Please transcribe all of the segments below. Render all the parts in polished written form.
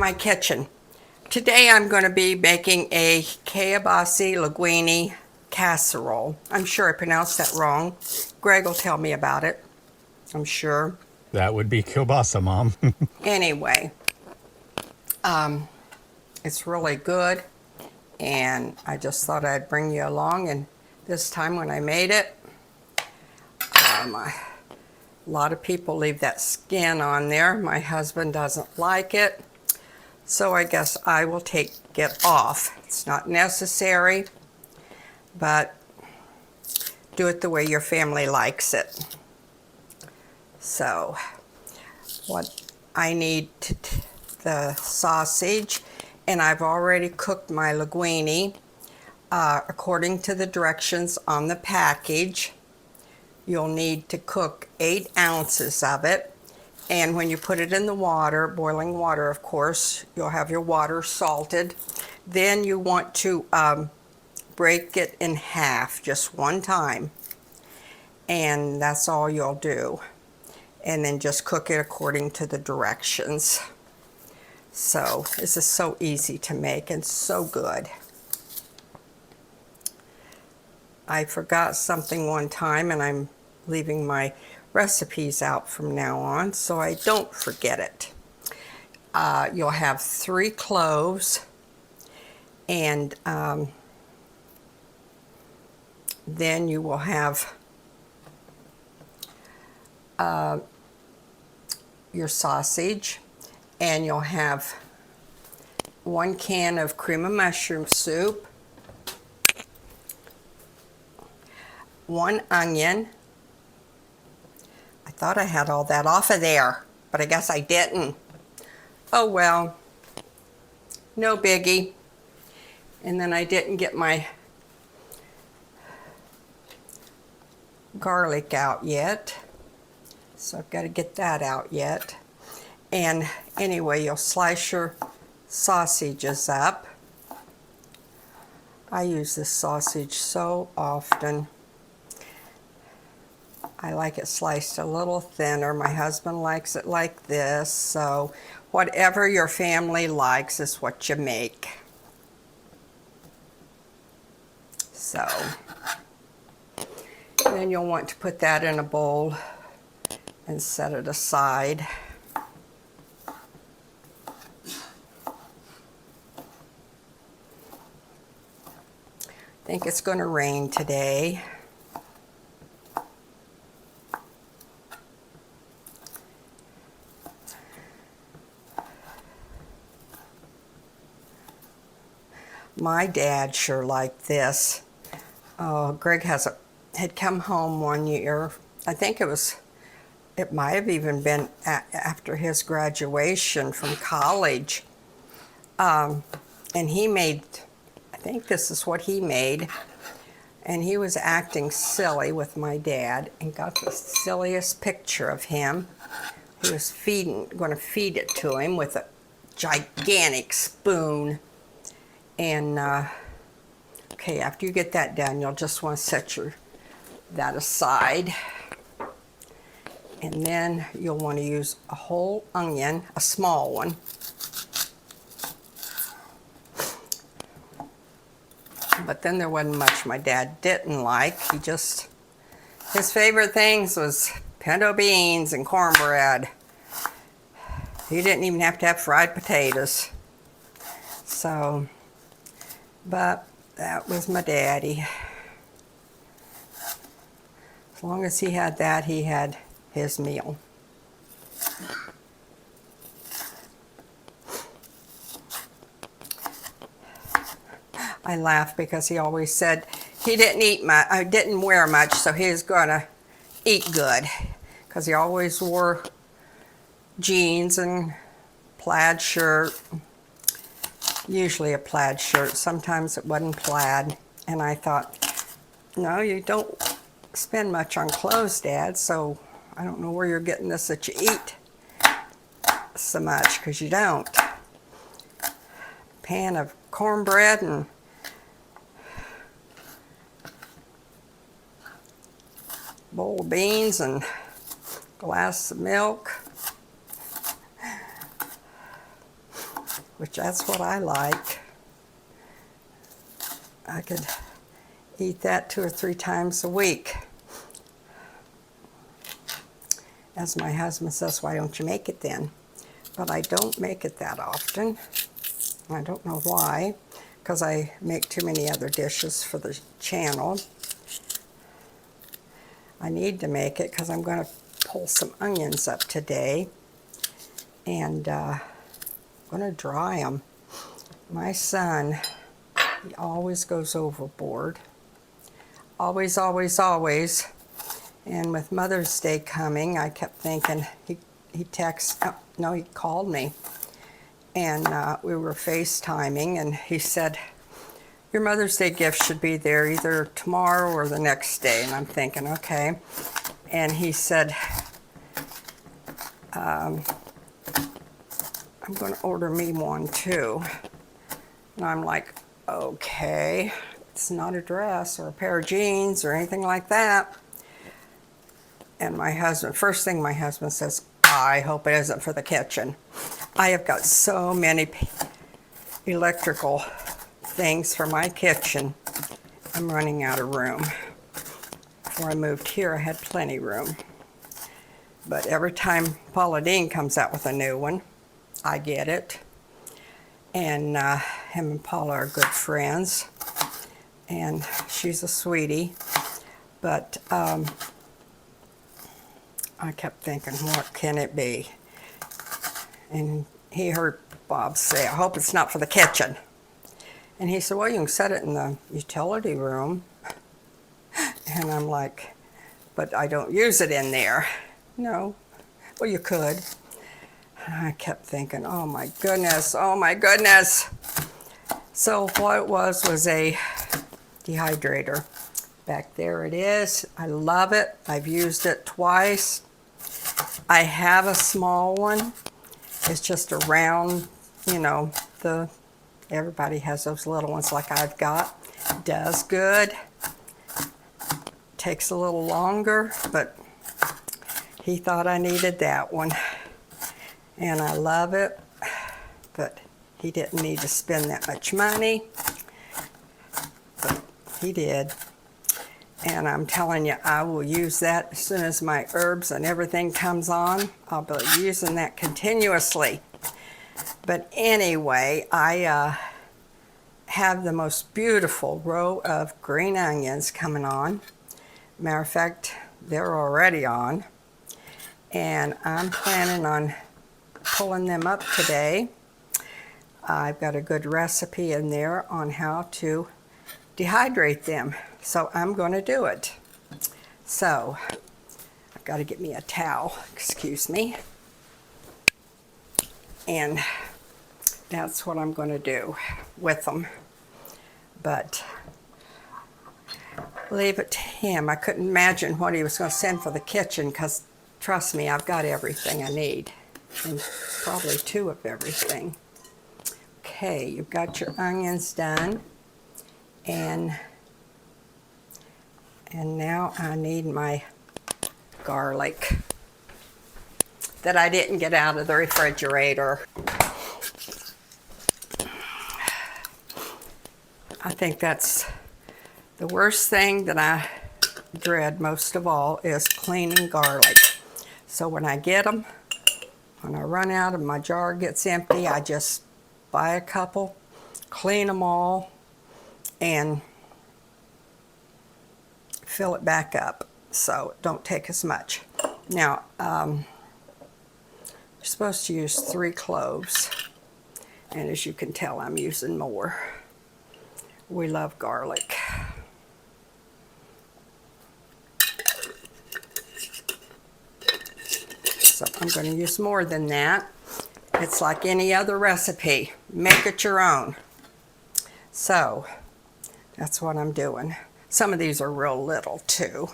my kitchen. Today I'm going to be making a Kielbasa Linguini Casserole. I'm sure I pronounced that wrong. Greg will tell me about it, I'm sure. That would be kielbasa, Mom. Anyway, it's really good, and I just thought I'd bring you along. And this time when I made it, a lot of people leave that skin on there. My husband doesn't like it, so I guess I will take it off. It's not necessary, but do it the way your family likes it. So what I need the sausage, and I've already cooked my linguine according to the directions on the package. You'll need to cook 8 ounces of it, and when you put it in the water, boiling water of course, you'll have your water salted. Then you want to break it in half just one time, and that's all you'll do, and then just cook it according to the directions. So this is so easy to make and so good. I forgot something one time, and I'm leaving my recipes out from now on so I don't forget it. You'll have 3 cloves, and then you will have your sausage, and you'll have 1 can of cream of mushroom soup, 1 onion. I thought I had all that off of there, but I guess I didn't. Oh well, no biggie. And then I didn't get my garlic out yet, so I've got to get that out yet. And anyway, you'll slice your sausages up. I use this sausage so often. I like it sliced a little thinner. My husband likes it like this, so whatever your family likes is what you make. So then you'll want to put that in a bowl and set it aside. I think it's going to rain today. My dad sure liked this. Greg had come home one year. I think it might have even been after his graduation from college. And he made, I think this is what he made. And he was acting silly with my dad and got the silliest picture of him. He was going to feed it to him with a gigantic spoon. And okay, after you get that done, you'll just want to set that aside. And then you'll want to use a whole onion, a small one. But then there wasn't much my dad didn't like. His favorite things was pinto beans and cornbread. He didn't even have to have fried potatoes. So, but that was my daddy. As long as he had that, he had his meal. I laugh because he always said he didn't eat much, I didn't wear much, so he was gonna eat good, because he always wore jeans and plaid shirt. Usually a plaid shirt. Sometimes it wasn't plaid. And I thought, no, you don't spend much on clothes, Dad, so I don't know where you're getting this that you eat so much, because you don't. Pan of cornbread and bowl of beans and glass of milk. which that's what I like. I could eat that 2 or 3 times a week. As my husband says, why don't you make it then? But I don't make it that often. I don't know why, because I make too many other dishes for the channel. I need to make it because I'm going to pull some onions up today, and I'm going to dry them. My son, he always goes overboard. Always, always, always. And with Mother's Day coming, I kept thinking, he called me. And we were FaceTiming, and he said, your Mother's Day gift should be there either tomorrow or the next day. And I'm thinking, okay. And he said, I'm going to order me one too. And I'm like, okay. It's not a dress or a pair of jeans or anything like that. And my husband, first thing my husband says, I hope it isn't for the kitchen. I have got so many electrical things for my kitchen. I'm running out of room. Before I moved here, I had plenty room. But every time Paula Deen comes out with a new one, I get it. And him and Paula are good friends. And she's a sweetie. But I kept thinking, what can it be? And he heard Bob say, I hope it's not for the kitchen. And he said, well, you can set it in the utility room. And I'm like, but I don't use it in there. No. Well, you could. And I kept thinking, oh my goodness, oh my goodness. So what it was a dehydrator. Back there it is. I love it. I've used it twice. I have a small one. It's just a round, everybody has those little ones like I've got. Does good. Takes a little longer, but he thought I needed that one. And I love it, but he didn't need to spend that much money. But he did. And I'm telling you, I will use that as soon as my herbs and everything comes on. I'll be using that continuously. But anyway, I have the most beautiful row of green onions coming on. Matter of fact, they're already on. And I'm planning on pulling them up today. I've got a good recipe in there on how to dehydrate them. So I'm going to do it. So I've got to get me a towel, excuse me. And that's what I'm going to do with them. But leave it to him. I couldn't imagine what he was going to send for the kitchen because, trust me, I've got everything I need. And probably 2 of everything. Okay, you've got your onions done. And now I need my garlic that I didn't get out of the refrigerator. I think that's the worst thing that I dread most of all is cleaning garlic. So when I get them, when I run out and my jar gets empty, I just buy a couple, clean them all, and fill it back up, so it don't take as much. Now, you're supposed to use 3 cloves, and as you can tell, I'm using more. We love garlic. So I'm going to use more than that. It's like any other recipe. Make it your own. So that's what I'm doing. Some of these are real little too.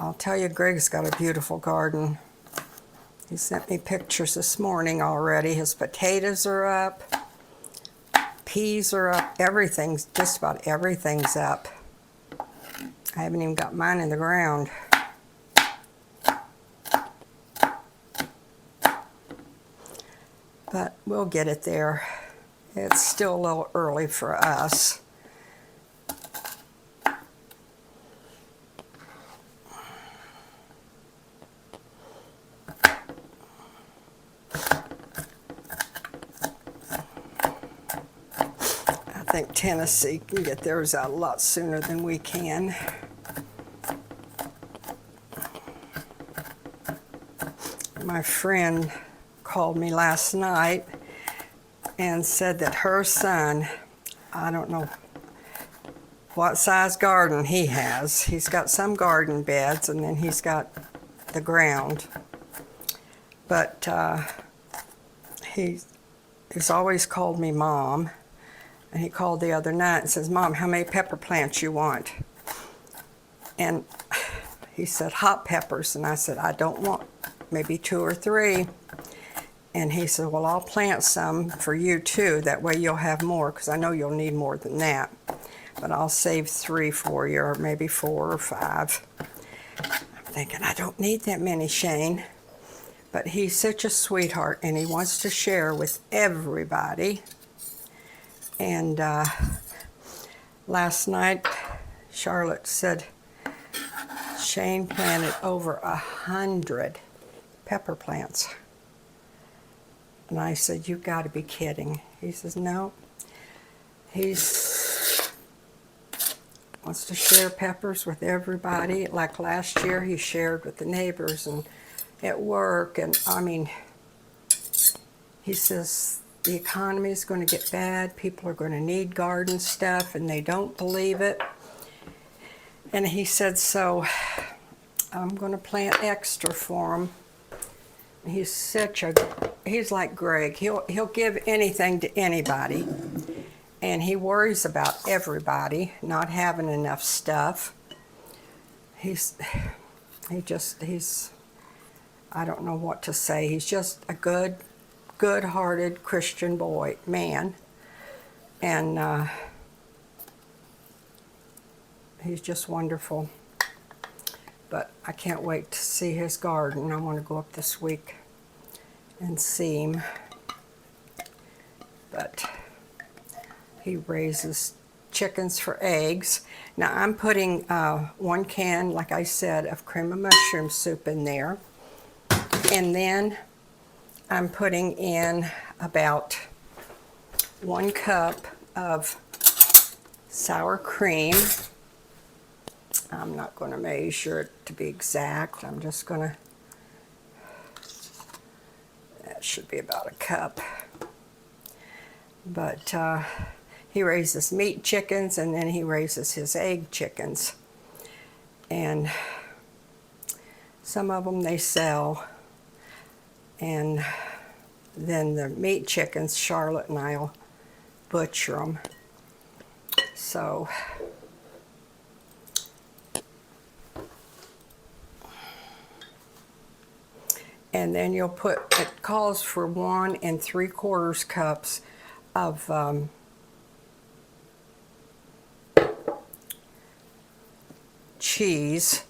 I'll tell you, Greg's got a beautiful garden. He sent me pictures this morning already. His potatoes are up, peas are up, everything's, just about everything's up. I haven't even got mine in the ground. But we'll get it there. It's still a little early for us. I think Tennessee can get theirs out a lot sooner than we can. My friend called me last night and said that her son, I don't know what size garden he has. He's got some garden beds and then he's got the ground. But he's always called me Mom. And he called the other night and says, Mom, how many pepper plants you want? And he said, hot peppers. And I said, I don't want, maybe 2 or 3. And he said, well, I'll plant some for you too. That way you'll have more, because I know you'll need more than that. But I'll save 3 for you, or maybe 4 or 5. I'm thinking, I don't need that many, Shane. But he's such a sweetheart, and he wants to share with everybody. And last night, Charlotte said Shane planted over 100 pepper plants. And I said, you've got to be kidding. He says, no. He wants to share peppers with everybody. Like last year, he shared with the neighbors and at work. And I mean, he says, the economy is going to get bad. People are going to need garden stuff, and they don't believe it. And he said, so I'm going to plant extra for him. He's like Greg. He'll give anything to anybody, and he worries about everybody not having enough stuff. He's I don't know what to say. He's just a good-hearted Christian man, and he's just wonderful. But I can't wait to see his garden. I want to go up this week and see him. But he raises chickens for eggs. Now I'm putting 1 can, like I said, of cream of mushroom soup in there, and then I'm putting in about 1 cup of sour cream. I'm not going to measure it to be exact. I'm just going to, that should be about 1 cup. But he raises meat chickens, and then he raises his egg chickens. And some of them they sell. And then the meat chickens, Charlotte and I'll butcher them. So and then you'll put, it calls for 1 3/4 cups of cheese.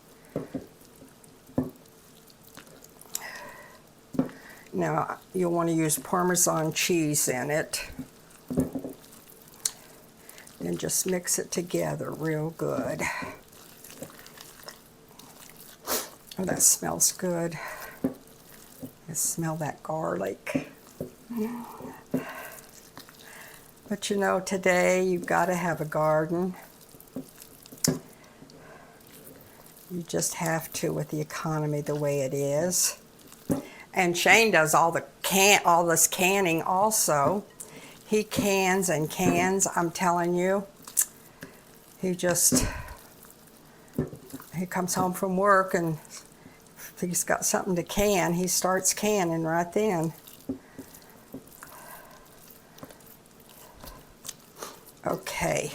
Now you'll want to use Parmesan cheese in it. And just mix it together real good. Oh, that smells good. I smell that garlic. But you know, today you've got to have a garden. You just have to with the economy the way it is. And Shane does all this canning also. He cans and cans, I'm telling you. He comes home from work, and if he's got something to can, he starts canning right then. Okay,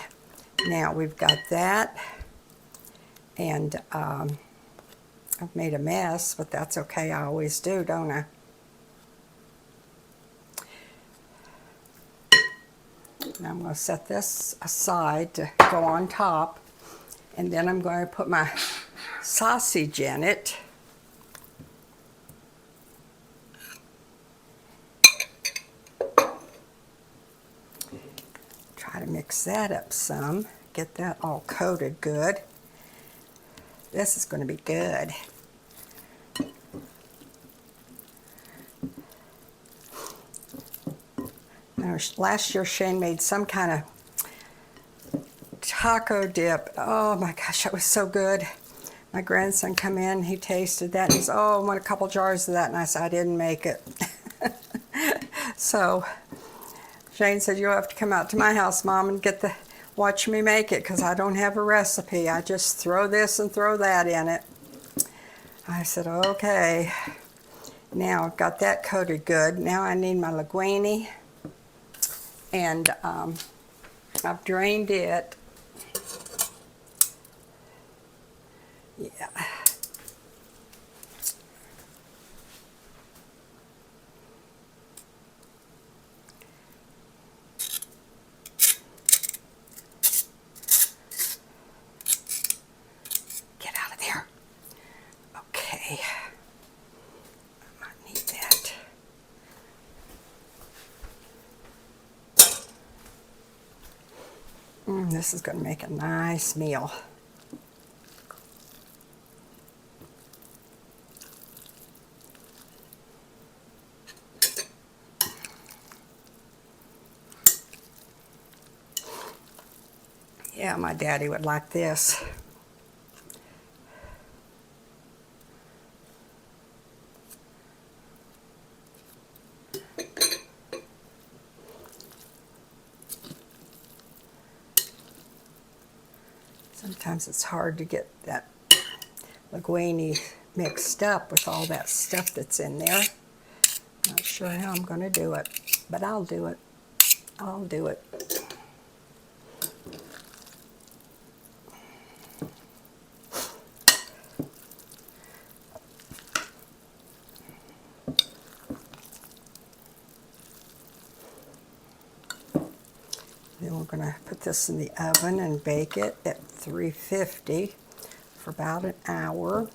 now we've got that, and I've made a mess, but that's okay. I always do, don't I? Now I'm going to set this aside to go on top, and then I'm going to put my sausage in it. Try to mix that up some, get that all coated good. This is going to be good. Now, last year Shane made some kind of taco dip. Oh my gosh, that was so good. My grandson come in, he tasted that, and he said, oh, I want a couple jars of that, and I said, I didn't make it. So Shane said, you'll have to come out to my house, Mom, and watch me make it, because I don't have a recipe. I just throw this and throw that in it. I said, okay. Now I've got that coated good. Now I need my linguine, and I've drained it. Yeah. Get out of there. Okay. I might need that. This is going to make a nice meal. Yeah, my daddy would like this. Sometimes it's hard to get that linguine mixed up with all that stuff that's in there. Not sure how I'm going to do it, but I'll do it. I'll do it. Then we're going to put this in the oven and bake it at 350 for about an hour.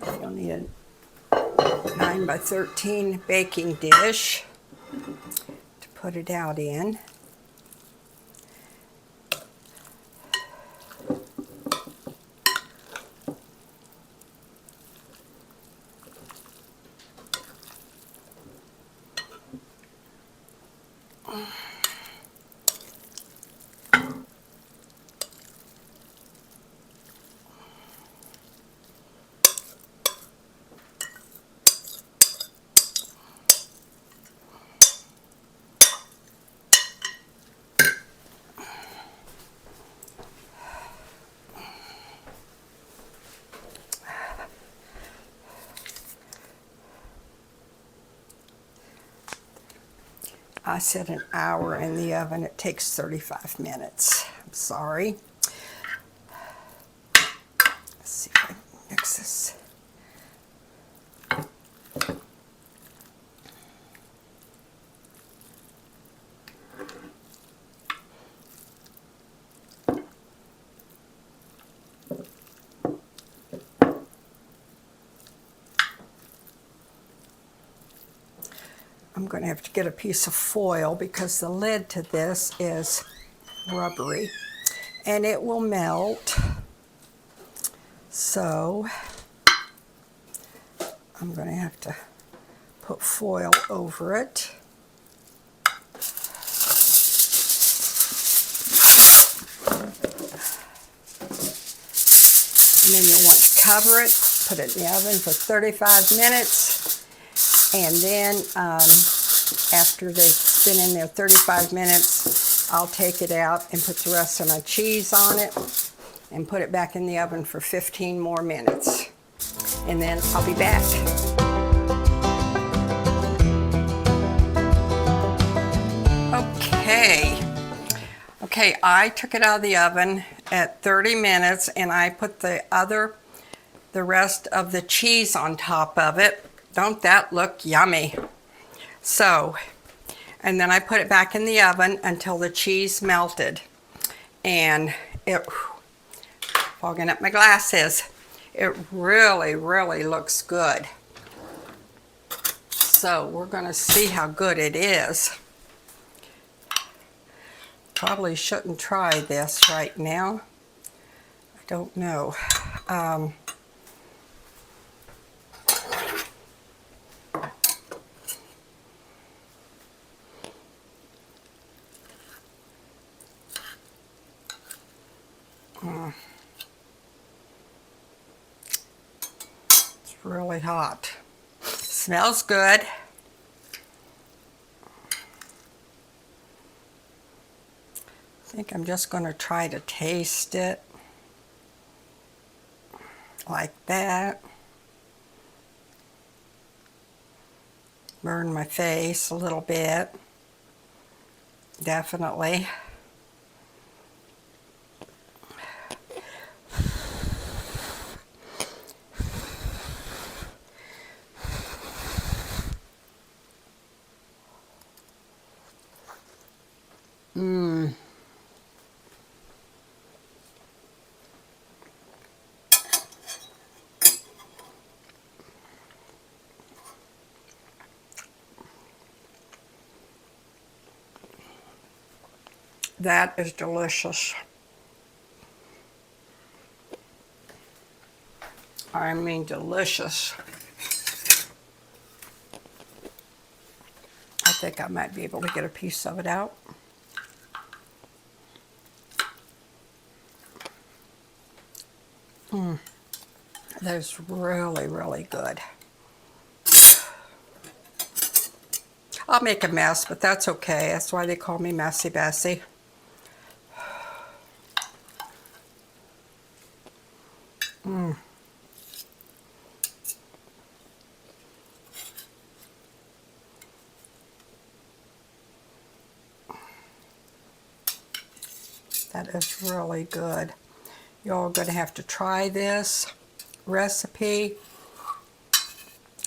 You'll need a 9 by 13 baking dish to put it out in. I said an hour in the oven. It takes 35 minutes. I'm sorry. Let's see if I can mix this. I'm going to have to get a piece of foil because the lid to this is rubbery and it will melt. So I'm going to have to put foil over it. And then you'll want to cover it, put it in the oven for 35 minutes. And then after they've been in there 35 minutes, I'll take it out and put the rest of my cheese on it and put it back in the oven for 15 more minutes. And then I'll be back. Okay, I took it out of the oven at 30 minutes and I put the other the rest of the cheese on top of it. Don't that look yummy? So, and then I put it back in the oven until the cheese melted. And it, fogging up my glasses, it really, really looks good. So we're going to see how good it is. Probably shouldn't try this right now. I don't know. It's really hot. Smells good. I think I'm just going to try to taste it like that. Burn my face a little bit. Definitely. That is delicious. I mean delicious. I think I might be able to get a piece of it out. That is really, really good. I'll make a mess, but that's okay. That's why they call me Messy Bessie. That is really good. Y'all are going to have to try this recipe.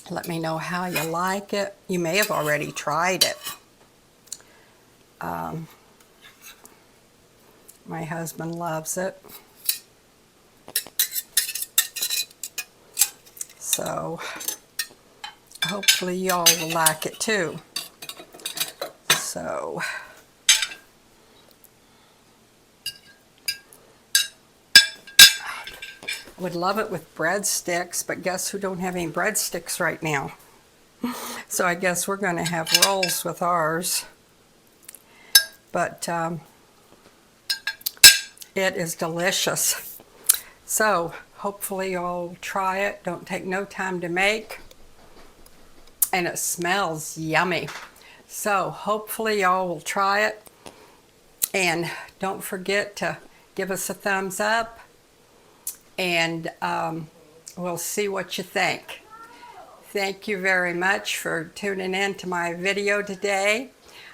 Let me know how you like it. You may have already tried it. My husband loves it. So hopefully y'all will like it too. So I would love it with breadsticks, but guess who don't have any breadsticks right now? So I guess we're going to have rolls with ours. But it is delicious. So hopefully y'all try it. Don't take no time to make. And it smells yummy. So hopefully y'all will try it. And don't forget to give us a thumbs up. And we'll see what you think. Thank you very much for tuning in to my video today.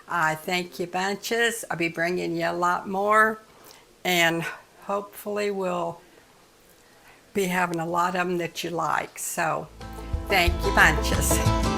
I thank you bunches. I'll be bringing you a lot more. And hopefully we'll be having a lot of them that you like. So thank you bunches.